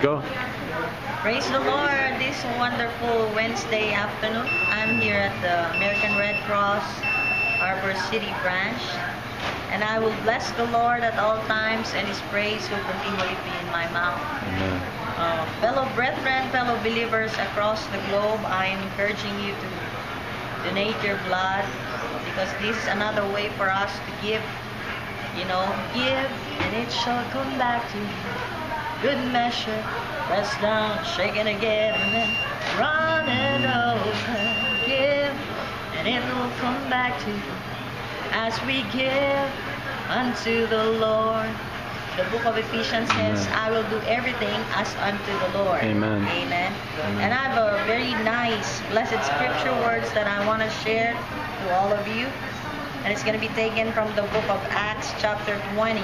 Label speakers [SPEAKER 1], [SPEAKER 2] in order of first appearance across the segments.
[SPEAKER 1] Go.
[SPEAKER 2] Praise the Lord this wonderful Wednesday afternoon. I'm here at the American Red Cross Harbor City branch, and I will bless the Lord at all times, and His praise will continually be in my mouth.
[SPEAKER 1] Amen.
[SPEAKER 2] Fellow brethren, fellow believers across the globe, I am encouraging you to donate your blood, because this is another way for us to give. You know, give and it shall come back to you. Good measure, pressed down, shaken again, and then running over. Give and it will come back to you as we give unto the Lord. The book of Ephesians says, I will do everything as unto the Lord.
[SPEAKER 1] Amen.
[SPEAKER 2] Amen.
[SPEAKER 1] Amen.
[SPEAKER 2] And I have a very nice, blessed scripture words that I want to share to all of you. And it's going to be taken from the book of Acts chapter 20,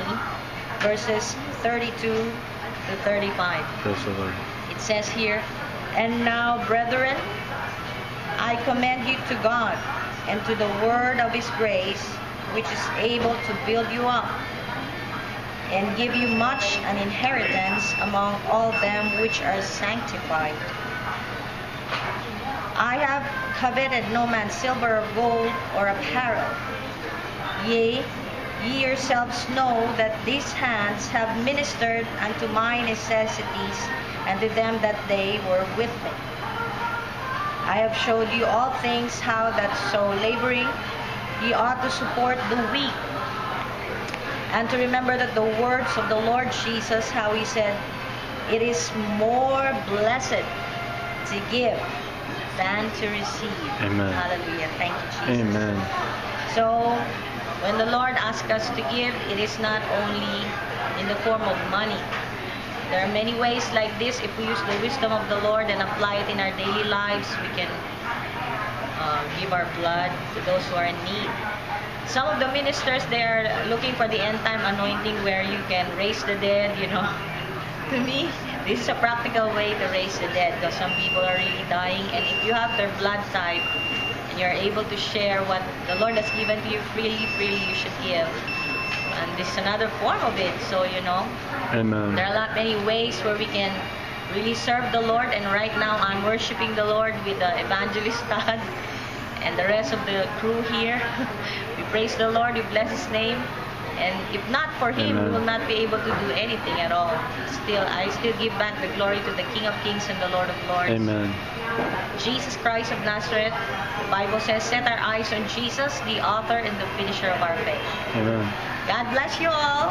[SPEAKER 2] verses 32 to 35.
[SPEAKER 1] Praise the Lord.
[SPEAKER 2] It says here, and now, brethren, I commend you to God and to the word of His grace, which is able to build you up and give you much an inheritance among all them which are sanctified. I have coveted no man's silver or gold or apparel. Yea, ye yourselves know that these hands have ministered unto my necessities and to them that they were with me. I have showed you all things, how that so laboring ye ought to support the weak, and to remember that the words of the Lord Jesus, how He said, it is more blessed to give than to receive.
[SPEAKER 1] Amen.
[SPEAKER 2] Hallelujah. Thank you, Jesus.
[SPEAKER 1] Amen.
[SPEAKER 2] So, when the Lord asks us to give, it is not only in the form of money. There are many ways like this. If we use the wisdom of the Lord and apply it in our daily lives, we can give our blood to those who are in need. Some of the ministers, they are looking for the end time anointing where you can raise the dead, you know. To me, this is a practical way to raise the dead, because some people are really dying, and if you have their blood type and you're able to share what the Lord has given to you freely, you should give. And this is another form of it. So, you know,
[SPEAKER 1] Amen.
[SPEAKER 2] there are many ways where we can really serve the Lord. And right now, I'm worshiping the Lord with the evangelist Todd and the rest of the crew here. We praise the Lord, we bless His name. And if not for Him, we will not be able to do anything at all. I still give back the glory to the King of Kings and the Lord of Lords.
[SPEAKER 1] Amen.
[SPEAKER 2] Jesus Christ of Nazareth. The Bible says, set our eyes on Jesus, the author and the finisher of our faith.
[SPEAKER 1] Amen.
[SPEAKER 2] God bless you all.